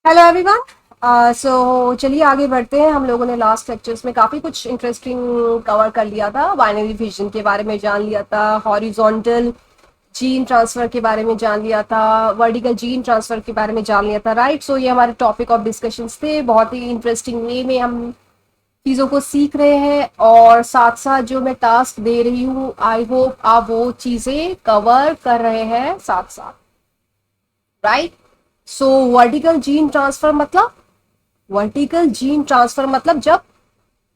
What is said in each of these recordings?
Hello everyone. चलिए आगे बढ़ते हैं। हम लोगों ने लास्ट लेक्चर्स में काफ़ी कुछ इंटरेस्टिंग कवर कर लिया था। बाइनरी फिजन के बारे में जान लिया था, हॉरिजॉन्टल जीन ट्रांसफ़र के बारे में जान लिया था, वर्टिकल जीन ट्रांसफ़र के बारे में जान लिया था, राइट। सो ये हमारे टॉपिक ऑफ डिस्कशंस थे। बहुत ही इंटरेस्टिंग वे में हम चीज़ों को सीख रहे हैं और साथ साथ जो मैं टास्क दे रही हूँ, आई होप आप वो चीज़ें कवर कर रहे हैं साथ साथ, राइट। सो वर्टिकल जीन ट्रांसफर मतलब जब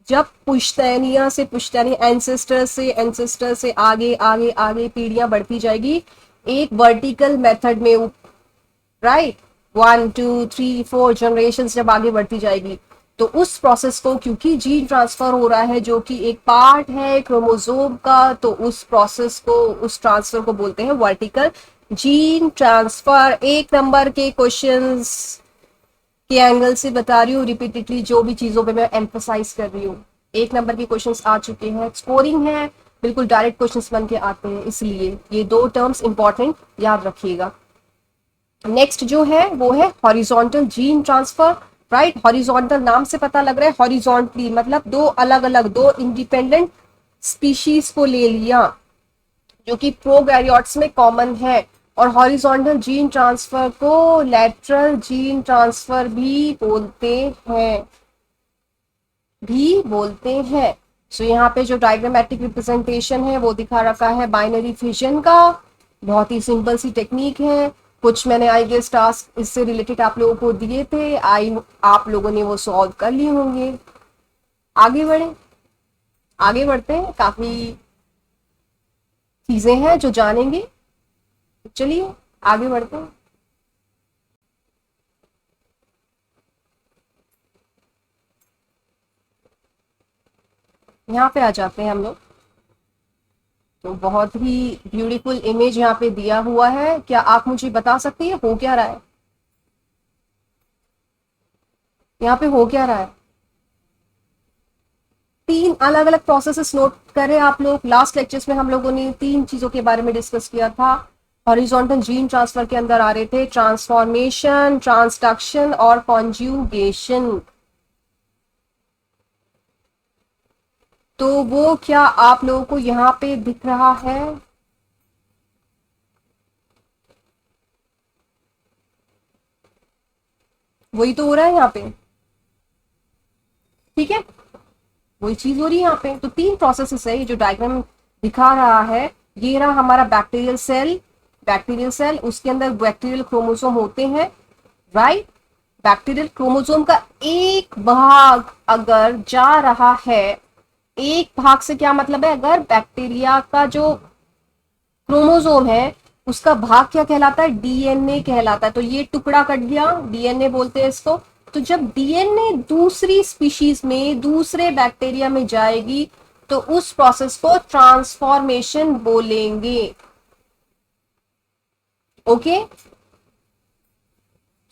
जब पुश्तैनिया से पुश्तैनी, एंसेस्टर से आगे आगे आगे पीढ़ियां बढ़ती जाएगी एक वर्टिकल मेथड में, राइट। 1 2 3 4 जनरेशन जब आगे बढ़ती जाएगी तो उस प्रोसेस को, क्योंकि जीन ट्रांसफर हो रहा है जो कि एक पार्ट है क्रोमोसोम का, तो उस प्रोसेस को, उस ट्रांसफर को बोलते हैं वर्टिकल जीन ट्रांसफर। 1 नंबर के क्वेश्चंस के एंगल से बता रही हूँ, रिपीटेडली जो भी चीजों पे मैं एम्फोसाइज कर रही हूँ। 1 नंबर के क्वेश्चंस आ चुके हैं, स्कोरिंग है, बिल्कुल डायरेक्ट क्वेश्चंस बन के आते हैं, इसलिए ये 2 टर्म्स इंपॉर्टेंट याद रखिएगा। नेक्स्ट जो है वो है horizontal gene transfer, right. Horizontal नाम से पता लग रहा है, हॉरिजॉन्टली मतलब दो अलग अलग, दो इंडिपेंडेंट स्पीशीज को ले लिया जो कि प्रोकैरियोट्स में कॉमन है। और हॉरिजॉन्टल जीन ट्रांसफर को लैटरल जीन ट्रांसफर भी बोलते हैं। सो यहाँ पे जो डायग्रामेटिक रिप्रेजेंटेशन है वो दिखा रखा है बाइनरी फिजन का। बहुत ही सिंपल सी टेक्निक है। कुछ मैंने आई गेस टास्क इससे रिलेटेड आप लोगों को दिए थे, आप लोगों ने वो सॉल्व कर लिए होंगे। आगे बढ़े, आगे बढ़ते हैं। काफी चीजें हैं जो जानेंगे, तो चलिए आगे बढ़ते हैं। यहाँ पे आ जाते हैं हम लोग। तो बहुत ही ब्यूटीफुल इमेज यहाँ पे दिया हुआ है। क्या आप मुझे बता सकती है हो क्या रहा है? यहाँ पे हो क्या रहा है? 3 अलग अलग प्रोसेसेस नोट करें आप लोग। लास्ट लेक्चर्स में हम लोगों ने 3 चीजों के बारे में डिस्कस किया था। हॉरिजॉन्टल जीन ट्रांसफर के अंदर आ रहे थे ट्रांसफॉर्मेशन, ट्रांसडक्शन और कॉन्जुगेशन। तो वो क्या आप लोगों को यहाँ पे दिख रहा है? वही तो हो रहा है यहाँ पे, ठीक है। वही चीज हो रही है यहाँ पे। तो 3 प्रोसेसेस है, ये जो डायग्राम दिखा रहा है ये रहा हमारा बैक्टीरियल सेल। बैक्टीरियल सेल, उसके अंदर बैक्टीरियल क्रोमोसोम होते हैं, राइट। बैक्टीरियल क्रोमोसोम का एक भाग अगर जा रहा है, एक भाग से क्या मतलब है, अगर बैक्टीरिया का जो क्रोमोसोम है उसका भाग क्या कहलाता है, डीएनए कहलाता है। तो ये टुकड़ा कट गया, डीएनए बोलते हैं इसको। तो जब डीएनए दूसरी स्पीशीज में, दूसरे बैक्टीरिया में जाएगी तो उस प्रोसेस को ट्रांसफॉर्मेशन बोलेंगे। ओके,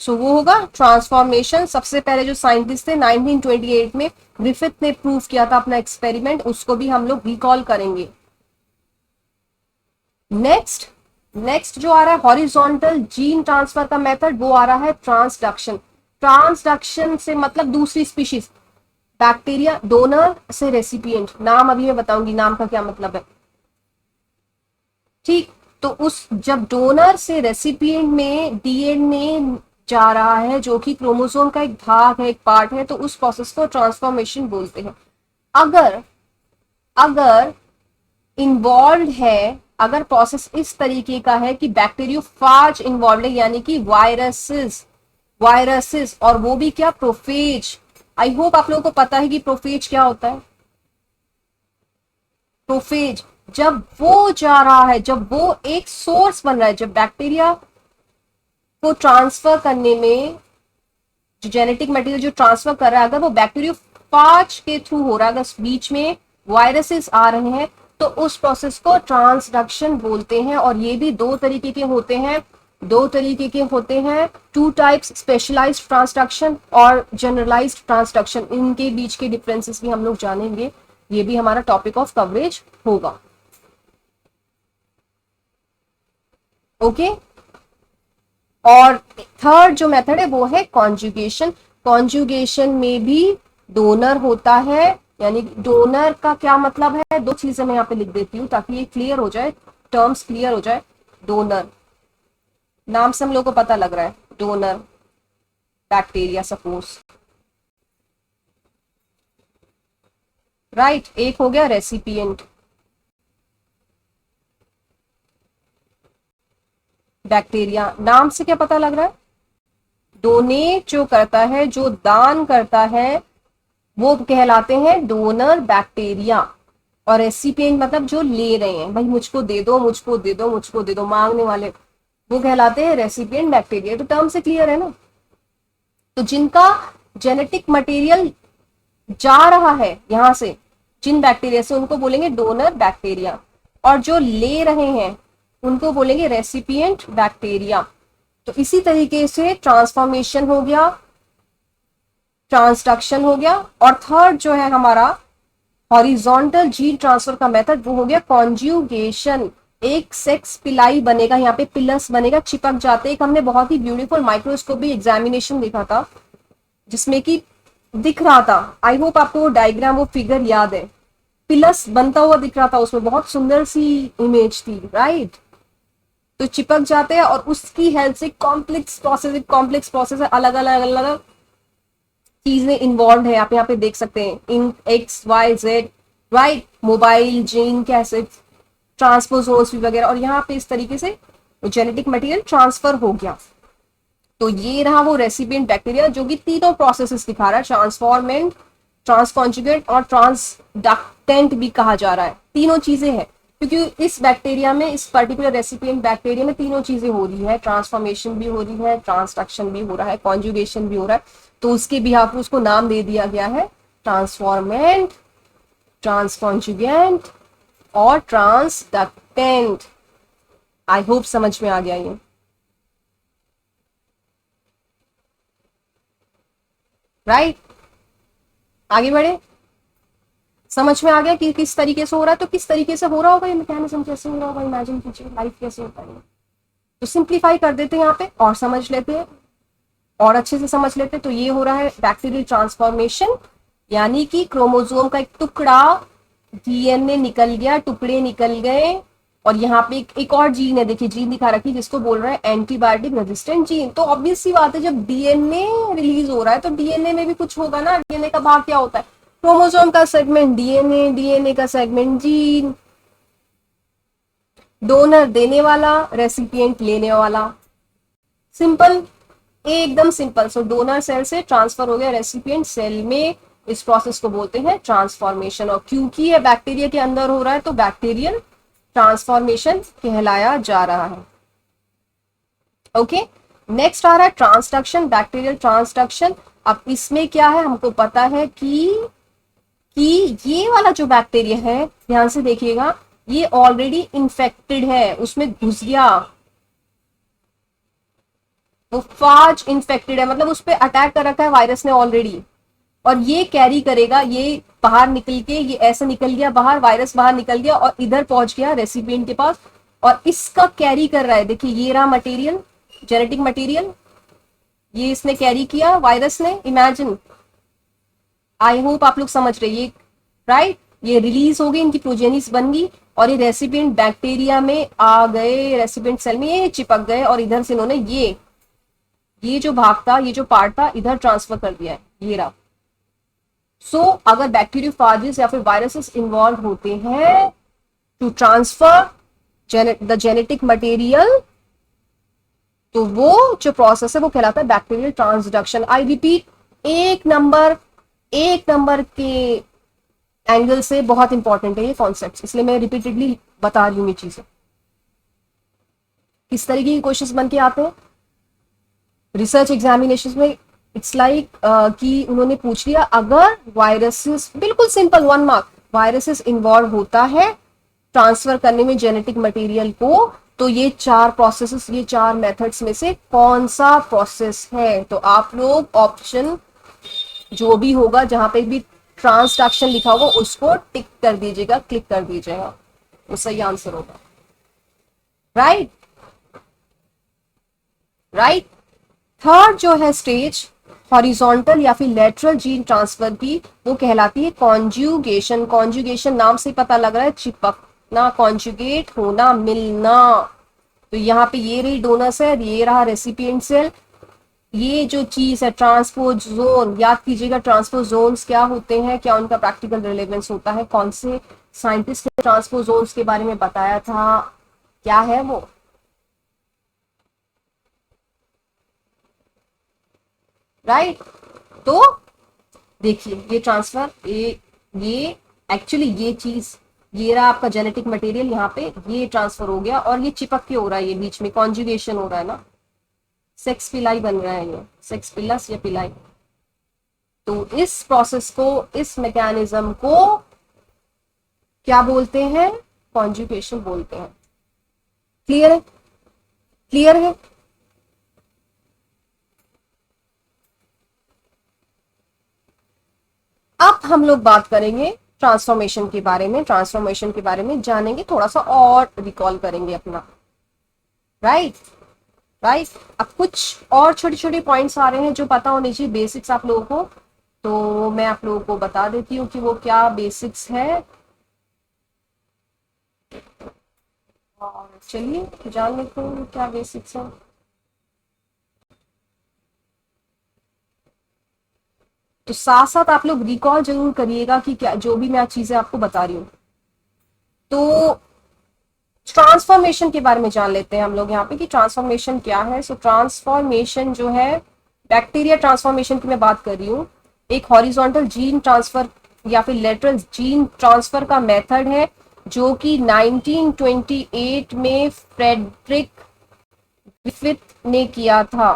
सो वो होगा ट्रांसफॉर्मेशन। सबसे पहले जो साइंटिस्ट थे 1928 में ग्रिफिथ ने प्रूव किया था अपना एक्सपेरिमेंट, उसको भी हम लोग रिकॉल करेंगे। नेक्स्ट नेक्स्ट जो आ रहा है हॉरिजॉन्टल जीन ट्रांसफर का मेथड, वो आ रहा है ट्रांसडक्शन। ट्रांसडक्शन से मतलब दूसरी स्पीशीज, बैक्टीरिया डोनर से रेसिपिएंट, नाम अभी मैं बताऊंगी नाम का क्या मतलब है, ठीक। तो उस जब डोनर से रेसिपिएंट में डीएनए जा रहा है जो कि क्रोमोसोम का एक भाग है, एक पार्ट है, तो उस प्रोसेस को ट्रांसफॉर्मेशन बोलते हैं। अगर अगर इन्वॉल्व है, अगर प्रोसेस इस तरीके का है कि बैक्टीरियोफाज इन्वॉल्व है, यानी कि वायरसेस, और वो भी क्या, प्रोफेज। आई होप आप लोगों को पता है कि प्रोफेज क्या होता है। प्रोफेज जब वो जा रहा है, जब वो एक सोर्स बन रहा है, जब बैक्टीरिया को ट्रांसफर करने में, जो जेनेटिक मटेरियल जो ट्रांसफर कर रहा है, अगर वो बैक्टीरियोफाज के थ्रू हो रहा है, अगर बीच में वायरसेस आ रहे हैं, तो उस प्रोसेस को ट्रांसडक्शन बोलते हैं। और ये भी दो तरीके के होते हैं, 2 टाइप्स, स्पेशलाइज्ड ट्रांसडक्शन और जनरलाइज्ड ट्रांसडक्शन। इनके बीच के डिफरेंसेस भी हम लोग जानेंगे, ये भी हमारा टॉपिक ऑफ कवरेज होगा। ओके, और थर्ड जो मेथड है वो है कॉन्जुगेशन। कॉन्जुगेशन में भी डोनर होता है, यानी डोनर का क्या मतलब है, दो चीजें मैं यहाँ पे लिख देती हूँ ताकि ये क्लियर हो जाए, टर्म्स क्लियर हो जाए। डोनर, नाम से हम लोग को पता लग रहा है, डोनर बैक्टीरिया सपोज, राइट। एक हो गया रेसिपिएंट, बैक्टीरिया। नाम से क्या पता लग रहा है, डोनेट जो करता है, जो दान करता है, वो कहलाते हैं डोनर बैक्टीरिया। और रेसिपिएंट मतलब जो ले रहे हैं, भाई मुझको दे दो, मुझको दे दो, मुझको दे दो, मांगने वाले, वो कहलाते हैं रेसिपिएंट बैक्टीरिया। तो टर्म से क्लियर है ना। तो जिनका जेनेटिक मटेरियल जा रहा है यहां से, जिन बैक्टीरिया से, उनको बोलेंगे डोनर बैक्टीरिया, और जो ले रहे हैं उनको बोलेंगे रेसिपिएंट बैक्टीरिया। तो इसी तरीके से ट्रांसफॉर्मेशन हो गया, ट्रांसडक्शन हो गया, और थर्ड जो है हमारा हॉरिजॉन्टल जीन ट्रांसफर का मेथड, वो हो गया कॉन्ज्यूगेशन। एक सेक्स पिलाई बनेगा, यहाँ पे पिलस बनेगा, चिपक जाते। एक हमने बहुत ही ब्यूटीफुल माइक्रोस्कोपी एग्जामिनेशन देखा था जिसमें कि दिख रहा था, आई होप आपको वो डायग्राम, वो फिगर याद है, पिलस बनता हुआ दिख रहा था, उसमें बहुत सुंदर सी इमेज थी, राइट। तो चिपक जाते हैं और उसकी हेल्प से कॉम्प्लेक्स प्रोसेस है, अलग अलग अलग चीजें इन्वॉल्व है। आप यहाँ पे देख सकते हैं, इन X Y Z, right, mobile zinc acid, transposons वगैरह, और यहाँ पे इस तरीके से जेनेटिक मटेरियल ट्रांसफर हो गया। तो ये रहा वो रेसिपिएंट बैक्टीरिया जो कि तीनों प्रोसेसेस दिखा रहा है, ट्रांसफॉर्मेंट, ट्रांसकॉन्जुगेट और ट्रांसडक्टेंट भी कहा जा रहा है। तीनों चीजें हैं क्योंकि इस बैक्टीरिया में, इस पर्टिकुलर रेसिपिएंट बैक्टीरिया में तीनों चीजें हो रही है, ट्रांसफॉर्मेशन भी हो रही है, ट्रांसडक्शन भी हो रहा है, कॉन्जुगेशन भी हो रहा है। तो उसके बिहाफ पर उसको नाम दे दिया गया है ट्रांसफॉर्मेंट, ट्रांसकॉन्जुगेंट और ट्रांसडक्टेंट। आई होप समझ में आ गया ये, राइट। आगे बढ़े, समझ में आ गया कि किस तरीके से हो रहा है। तो किस तरीके से हो रहा होगा, ये मैकेनिज्म कैसे हो रहा होगा, इमेजिन कीजिए लाइफ कैसे होता है। तो सिंप्लीफाई कर देते हैं यहाँ पे और समझ लेते हैं, और अच्छे से समझ लेते हैं। तो ये हो रहा है बैक्टीरियल ट्रांसफॉर्मेशन, यानी कि क्रोमोसोम का एक टुकड़ा, डीएनए निकल गया, टुकड़े निकल गए, और यहाँ पे एक और जीन है, देखिए जीन दिखा रखी, जिसको बोल रहे हैं एंटीबायोटिक रेजिस्टेंट जीन। तो ऑब्वियस सी बात है, जब डीएनए रिलीज हो रहा है तो डीएनए में भी कुछ होगा ना। डीएनए का भाग क्या होता है, क्रोमोसोम का सेगमेंट डीएनए, डीएनए का सेगमेंट जीन, डोनर देने वाला, रेसिपिएंट लेने वाला। सिंपल, एकदम सिंपल। सो डोनर सेल से ट्रांसफर हो गया रेसिपिएंट सेल में, इस प्रोसेस को बोलते हैं ट्रांसफॉर्मेशन। और क्योंकि ये बैक्टीरिया के अंदर हो रहा है तो बैक्टीरियल ट्रांसफॉर्मेशन कहलाया जा रहा है। ओके, नेक्स्ट आ रहा है ट्रांसडक्शन, बैक्टीरियल ट्रांसडक्शन। अब इसमें क्या है, हमको पता है कि ये वाला जो बैक्टीरिया है, ध्यान से देखिएगा, ये ऑलरेडी इन्फेक्टेड है, उसमें घुस गया, वो फाज इन्फेक्टेड है, मतलब उस पर अटैक कर रखा है वायरस ने ऑलरेडी, और ये कैरी करेगा, ये बाहर निकल के, ये ऐसे निकल गया बाहर, वायरस बाहर निकल गया और इधर पहुंच गया रेसिपिएंट के पास, और इसका कैरी कर रहा है। देखिए ये रहा मटेरियल, जेनेटिक मटेरियल, ये इसने कैरी किया वायरस ने, इमेजिन। आई होप आप लोग समझ रहे, ये राइट, ये रिलीज हो गई, इनकी प्रोजेनिस बन गई, और ये रेसिपिएंट बैक्टीरिया में आ गए, रेसिपिएंट सेल में ये चिपक गए, और इधर से इन्होंने ये जो भाग था, ये जो पार्ट था, इधर ट्रांसफर कर दिया है, ये रहा। सो अगर बैक्टीरियोफाजेस या फिर वायरसेस इन्वॉल्व होते हैं to transfer the genetic material, तो वो जो प्रोसेस है वो कहलाता है बैक्टीरियल ट्रांसडक्शन। आई रिपीट, एक नंबर के एंगल से बहुत इंपॉर्टेंट है ये कॉन्सेप्ट, इसलिए मैं रिपीटेडली बता रही हूँ ये चीजें। किस तरीके के क्वेश्चंस बन के आते हैं रिसर्च एग्जामिनेशन में, इट्स लाइक कि उन्होंने पूछ लिया, अगर वायरसेस, बिल्कुल सिंपल 1 मार्क, वायरसेस इन्वॉल्व होता है ट्रांसफर करने में जेनेटिक मटेरियल को, तो ये 4 प्रोसेसेस, ये 4 मेथड्स में से कौन सा प्रोसेस है। तो आप लोग ऑप्शन जो भी होगा, जहां पे भी ट्रांसडक्शन लिखा होगा, उसको टिक कर दीजिएगा, क्लिक कर दीजिएगा, वो सही आंसर होगा, राइट। राइट। थर्ड जो है स्टेज हॉरिजॉन्टल या फिर लेटरल जीन ट्रांसफर की, वो कहलाती है कॉन्जुगेशन। कॉन्जुगेशन नाम से पता लग रहा है चिपकना, कॉन्जुगेट होना, मिलना। तो यहाँ पे ये रही डोनर सेल, ये रहा रेसिपिएंट सेल। ये जो चीज है ट्रांसपोजोन, याद कीजिएगा ट्रांसपोजोन्स क्या होते हैं, क्या उनका प्रैक्टिकल रिलेवेंस होता है, कौन से साइंटिस्ट ने ट्रांसपोजोन्स के बारे में बताया था, क्या है वो। राइट। तो देखिए ये ट्रांसफर, ये एक्चुअली ये चीज, ये रहा आपका जेनेटिक मटेरियल, यहाँ पे ये ट्रांसफर हो गया और ये चिपक के हो रहा है, ये बीच में कॉन्जुगेशन हो रहा है ना, सेक्स पिलाई बन रहा है, ये सेक्स पिलस या पिलाई। तो इस प्रोसेस को, इस मैकेनिज्म को क्या बोलते हैं, कॉन्जुगेशन बोलते हैं। क्लियर है, क्लियर है। अब हम लोग बात करेंगे ट्रांसफॉर्मेशन के बारे में, ट्रांसफॉर्मेशन के बारे में जानेंगे, थोड़ा सा और रिकॉल करेंगे अपना। Right, right. अब कुछ और छोटे छोटे पॉइंट्स आ रहे हैं जो पता होने चाहिए, बेसिक्स आप लोगों को। तो मैं आप लोगों को बता देती हूँ कि वो क्या बेसिक्स है, और चलिए जान लेते हैं क्या बेसिक्स है। तो साथ साथ आप लोग रिकॉल जरूर करिएगा कि क्या जो भी मैं चीजें आपको बता रही हूँ। तो ट्रांसफॉर्मेशन के बारे में जान लेते हैं हम लोग यहाँ पे कि ट्रांसफॉर्मेशन क्या है। सो ट्रांसफॉर्मेशन जो है, बैक्टीरिया ट्रांसफॉर्मेशन की मैं बात कर रही हूँ, एक हॉरिजॉन्टल जीन ट्रांसफर या फिर लेटरल जीन ट्रांसफर का मेथड है जो कि 1928 में फ्रेडरिक ग्रिफिथ ने किया था।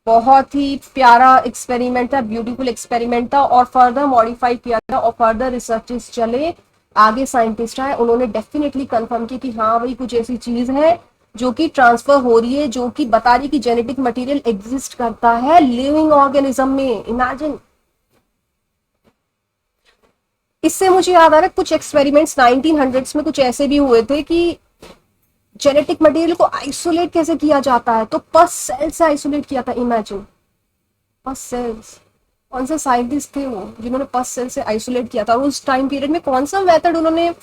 बहुत ही प्यारा एक्सपेरिमेंट था, ब्यूटीफुल एक्सपेरिमेंट था, और फर्दर मॉडिफाई किया था और फर्दर रिसर्चेस चले, आगे साइंटिस्ट आए, उन्होंने डेफिनेटली कंफर्म किया कि हाँ भाई कुछ ऐसी चीज है जो कि ट्रांसफर हो रही है, जो कि बता रही कि जेनेटिक मटेरियल एग्जिस्ट करता है लिविंग ऑर्गेनिज्म में। इमेजिन। इससे मुझे याद आ रहा है कुछ एक्सपेरिमेंट्स 1900s में कुछ ऐसे भी हुए थे कि जेनेटिक मटेरियल को आइसोलेट कैसे किया जाता है, तो पस सेल से आइसोलेट किया था। इमेजिन, पस सेल्स। कौन से साइंटिस्ट थे वो जिन्होंने पस सेल से आइसोलेट किया था, और उस टाइम पीरियड में कौन सा मेथड उन्होंने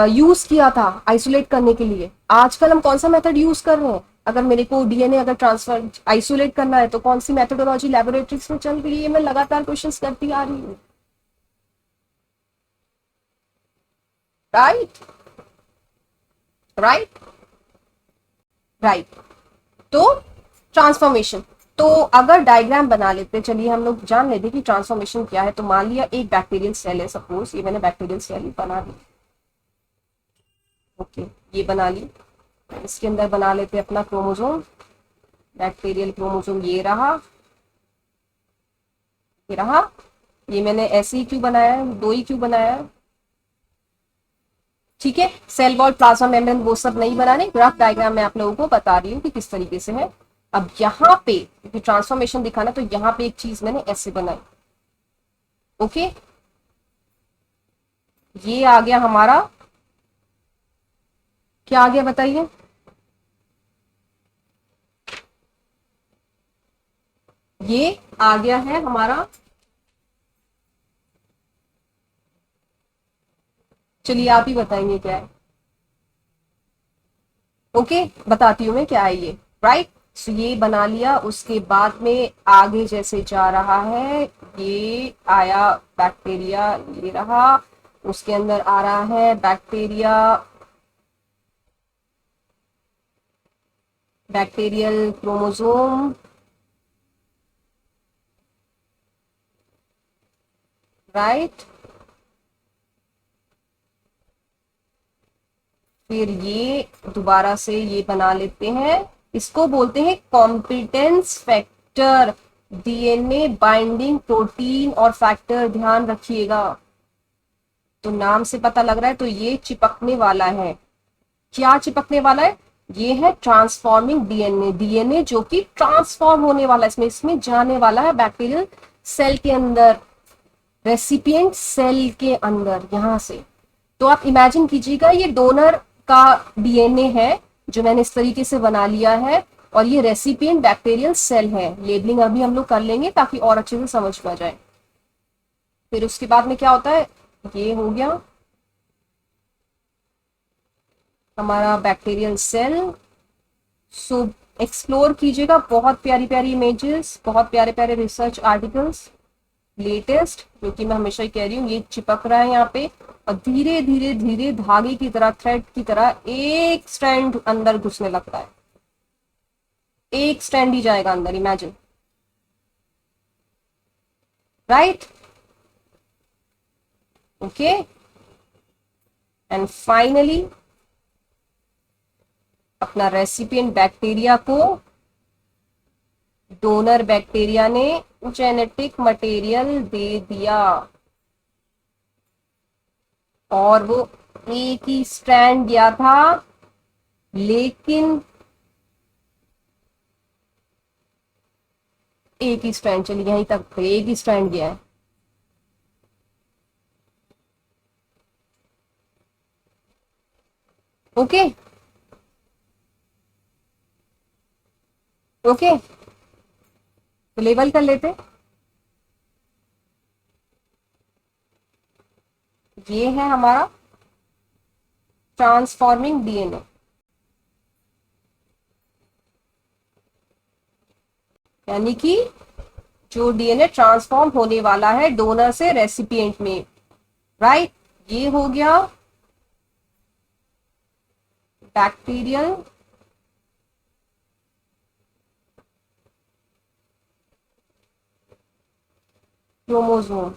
यूज किया था आइसोलेट करने के लिए। आजकल हम कौन सा मेथड यूज कर रहे हैं, अगर मेरे को डीएनए अगर ट्रांसफर आइसोलेट करना है तो कौन सी मेथोडोलॉजी लेबोरेटरीज में चल रही है, मैं लगातार क्वेश्चंस करती आ रही हूँ। Right, right, right. तो ट्रांसफॉर्मेशन, तो अगर डायग्राम बना लेते, चलिए हम लोग जान लेते कि ट्रांसफॉर्मेशन क्या है। तो मान लिया एक बैक्टीरियल सेल है, सपोज ये मैंने बैक्टीरियल सेल बना दी, ओके ये बना ली। इसके अंदर बना लेते अपना क्रोमोसोम, बैक्टीरियल क्रोमोसोम ये रहा, ये रहा। ये मैंने ऐसे ही क्यों बनाया है, दो ही क्यों बनाया है, ठीक है। सेल वॉल, प्लाज्मा मेम्ब्रेन वो सब नहीं बनाने, रफ डायग्राम मैं आप लोगों को बता रही हूँ कि किस तरीके से है। अब यहाँ पे ट्रांसफॉर्मेशन दिखाना, तो यहाँ पे एक चीज मैंने ऐसे बनाई, ओके। ये आ गया हमारा, क्या आ गया बताइए, ये आ गया है हमारा, चलिए आप ही बताएंगे क्या है। ओके बताती हूँ मैं क्या है ये। राइट, सो ये बना लिया, उसके बाद में आगे जैसे जा रहा है, ये आया बैक्टीरिया, ये रहा, उसके अंदर आ रहा है बैक्टीरिया, बैक्टीरियल क्रोमोसोम, राइट। फिर ये दोबारा से ये बना लेते हैं, इसको बोलते हैं competence factor, DNA binding protein और फैक्टर, ध्यान रखिएगा। तो नाम से पता लग रहा है, तो ये चिपकने वाला है। क्या चिपकने वाला है, ये है ट्रांसफॉर्मिंग डीएनए, डीएनए जो कि ट्रांसफॉर्म होने वाला है, इसमें इसमें जाने वाला है बैक्टीरियल सेल के अंदर, रेसिपिएंट सेल के अंदर, यहां से। तो आप इमेजिन कीजिएगा ये डोनर का डीएनए है जो मैंने इस तरीके से बना लिया है, और ये रेसिपिएंट बैक्टीरियल सेल है। लेबलिंग अभी हम लोग कर लेंगे ताकि और अच्छे से समझ में आ जाए। फिर उसके बाद में क्या होता है, ये हो गया हमारा बैक्टीरियल सेल। सो एक्सप्लोर कीजिएगा, बहुत प्यारी प्यारी इमेजेस, बहुत प्यारे प्यारे रिसर्च आर्टिकल्स लेटेस्ट, जो कि मैं हमेशा ही कह रही हूँ, ये चिपक रहा है यहाँ पे, और धीरे धीरे धीरे धागे की तरह, थ्रेड की तरह एक स्ट्रैंड अंदर घुसने लगता है। एक स्ट्रैंड ही जाएगा अंदर, imagine, right? Okay, and finally अपना रेसिपिएंट बैक्टीरिया को डोनर बैक्टीरिया ने जेनेटिक मटेरियल दे दिया, और वो एक ही स्ट्रैंड गया था, लेकिन एक ही स्ट्रैंड, चलिए यहीं तक एक ही स्ट्रैंड गया है। ओके ओके, तो लेबल कर लेते। ये है हमारा ट्रांसफॉर्मिंग डीएनए, यानी कि जो डीएनए ट्रांसफॉर्म होने वाला है डोनर से रेसिपिएंट में, राइट? ये हो गया बैक्टीरियल क्रोमोसोम,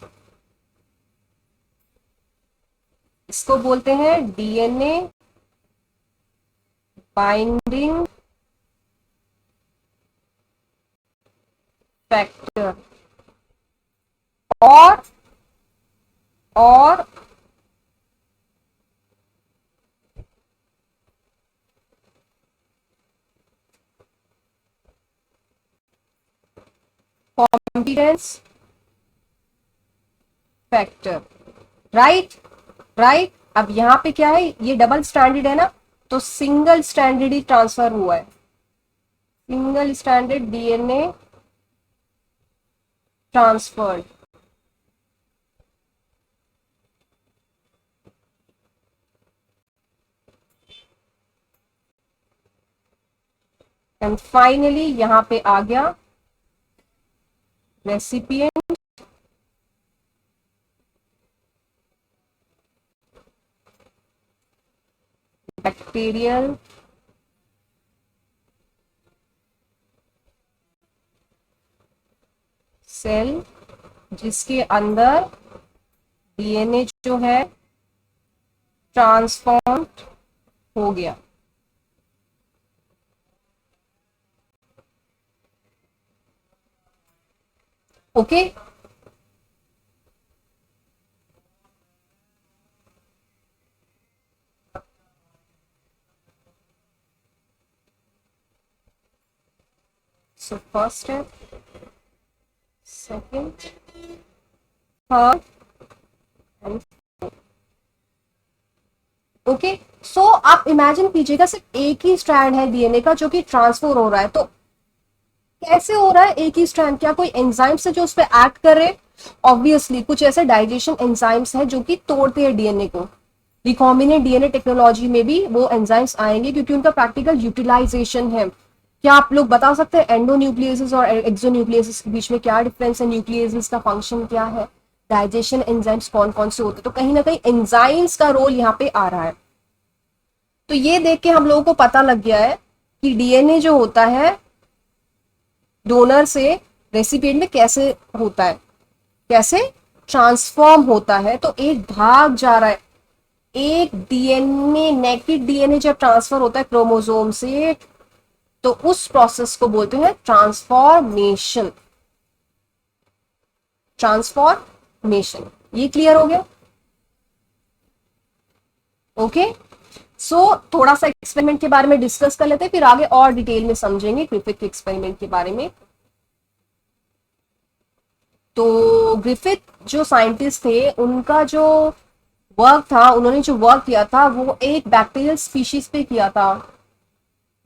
इसको बोलते हैं डीएनए बाइंडिंग फैक्टर, और कॉम्पिडेंस फैक्टर, राइट? राइट, अब यहां पे क्या है, ये डबल स्टैंडर्ड है ना, तो सिंगल स्टैंडर्ड ही ट्रांसफर हुआ है, single standard DNA transferred. And finally यहां पे आ गया रेसिपिएंट बैक्टीरियल सेल, जिसके अंदर डीएनए जो है ट्रांसफॉर्म हो गया। Okay, so first step, second, third and okay. So आप इमेजिन कीजिएगा, सिर्फ एक ही स्ट्रैंड है डीएनए का जो कि ट्रांसफर हो रहा है, तो कैसे हो रहा है एक ही स्ट्रैंड? क्या कोई एंजाइम्स है जो उस पर एक्ट कर रहे? ऑब्वियसली कुछ ऐसे डाइजेशन एंजाइम्स हैं जो कि तोड़ते हैं डीएनए को। रिकॉम्बिनेंट डीएनए टेक्नोलॉजी में भी वो एंजाइम्स आएंगे क्योंकि उनका प्रैक्टिकल यूटिलाइजेशन है। क्या आप लोग बता सकते हैं एंडोन्यूक्लियसिस और एक्सोन्यूक्लियसिस के बीच में क्या डिफरेंस है? न्यूक्लियसिस का फंक्शन क्या है? डाइजेशन एंजाइम्स कौन कौन से होते हैं? तो कहीं ना कहीं एंजाइम्स का रोल यहाँ पे आ रहा है। तो ये देख के हम लोगों को पता लग गया है कि डीएनए जो होता है डोनर से रेसिपिएंट में कैसे होता है, कैसे ट्रांसफॉर्म होता है। तो एक भाग जा रहा है, एक डीएनए, नेकेड डीएनए जब ट्रांसफर होता है क्रोमोसोम से, तो उस प्रोसेस को बोलते हैं ट्रांसफॉर्मेशन। ट्रांसफॉर्मेशन, ये क्लियर हो गया? ओके, सो थोड़ा सा एक्सपेरिमेंट के बारे में डिस्कस कर लेते हैं, फिर आगे और डिटेल में समझेंगे ग्रिफिथ के एक्सपेरिमेंट के बारे में। तो ग्रिफिथ जो साइंटिस्ट थे, उनका जो वर्क था, उन्होंने जो वर्क किया था वो एक बैक्टीरियल स्पीशीज पे किया था।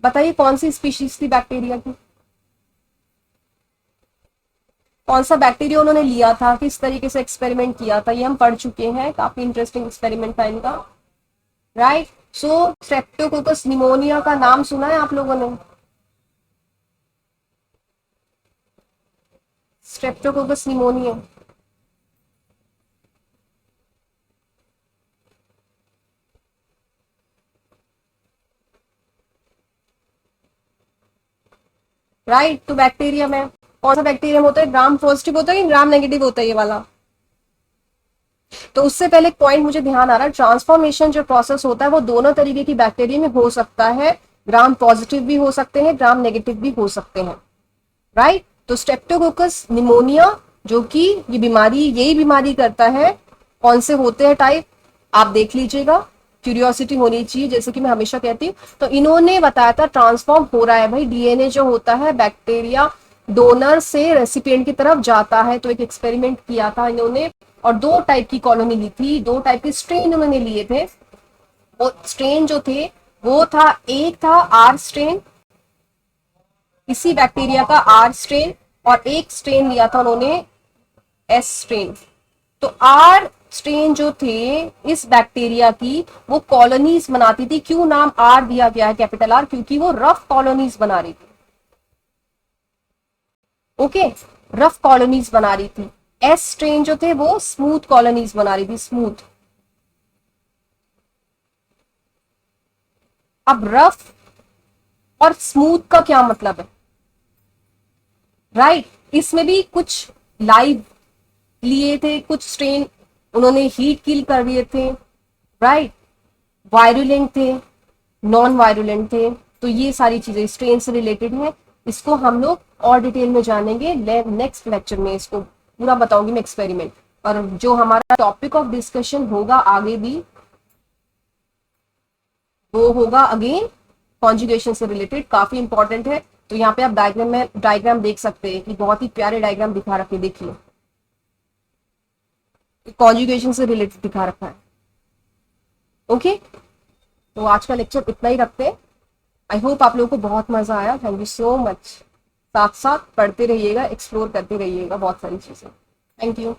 बताइए कौन सी स्पीशीज थी बैक्टीरिया की, कौन सा बैक्टीरिया उन्होंने लिया था, किस तरीके से एक्सपेरिमेंट किया था, ये हम पढ़ चुके हैं, काफी इंटरेस्टिंग एक्सपेरिमेंट था इनका। राइट। सो स्ट्रेप्टोकोकस निमोनिया का नाम सुना है आप लोगों ने? Streptococcus pneumonia, right. तो बैक्टीरिया में कौन सा बैक्टीरियम होता है, ग्राम पॉजिटिव होता है कि ग्राम नेगेटिव होता है ये वाला? तो उससे पहले एक पॉइंट मुझे ध्यान आ रहा है, ट्रांसफॉर्मेशन जो प्रोसेस होता है वो दोनों तरीके की बैक्टीरिया में हो सकता है, ग्राम पॉजिटिव भी हो सकते हैं, ग्राम नेगेटिव भी हो सकते हैं। राइट। तो स्ट्रेप्टोकोकस निमोनिया जो कि ये बीमारी, यही बीमारी करता है, कौन से होते हैं टाइप आप देख लीजिएगा, क्यूरियोसिटी होनी चाहिए जैसे कि मैं हमेशा कहती हूँ। तो इन्होंने बताया था ट्रांसफॉर्म हो रहा है भाई, डीएनए जो होता है बैक्टीरिया डोनर से रेसिपिएंट की तरफ जाता है। तो एक एक्सपेरिमेंट किया था इन्होंने और दो टाइप की कॉलोनी ली थी, दो टाइप के स्ट्रेन उन्होंने लिए थे। वो स्ट्रेन जो थे वो था, एक था आर स्ट्रेन, इसी बैक्टीरिया का आर स्ट्रेन, और एक स्ट्रेन लिया था उन्होंने एस स्ट्रेन। तो आर स्ट्रेन जो थे इस बैक्टीरिया की, वो कॉलोनीज बनाती थी। क्यों नाम आर दिया गया है कैपिटल आर, क्योंकि वो रफ कॉलोनीज बना रही थी। ओके, रफ कॉलोनीज बना रही थी। एस स्ट्रेन जो थे वो स्मूथ कॉलोनीज बना रही थी, स्मूथ। अब रफ और स्मूथ का क्या मतलब है? राइट। इसमें भी कुछ लाइव लिए थे, कुछ स्ट्रेन उन्होंने हीट किल कर दिए थे। राइट। वायरुलेंट थे, नॉन वायरुलेंट थे। तो ये सारी चीजें स्ट्रेन से रिलेटेड है, इसको हम लोग और डिटेल में जानेंगे नेक्स्ट लेक्चर में, इसको पूरा बताऊंगी मैं एक्सपेरिमेंट। और जो हमारा टॉपिक ऑफ डिस्कशन होगा आगे भी, वो होगा अगेन कॉन्जुगेशन से रिलेटेड, काफी इंपॉर्टेंट है। तो यहाँ पे आप डायग्राम में डायग्राम देख सकते हैं कि बहुत ही प्यारे डायग्राम दिखा रखे, देखिए कॉन्जुगेशन से रिलेटेड दिखा रखा है। ओके, तो आज का लेक्चर इतना ही रखते हैं। आई होप आप लोगों को बहुत मजा आया। Thank you so much. साथ साथ पढ़ते रहिएगा, एक्सप्लोर करते रहिएगा बहुत सारी चीजें। Thank you.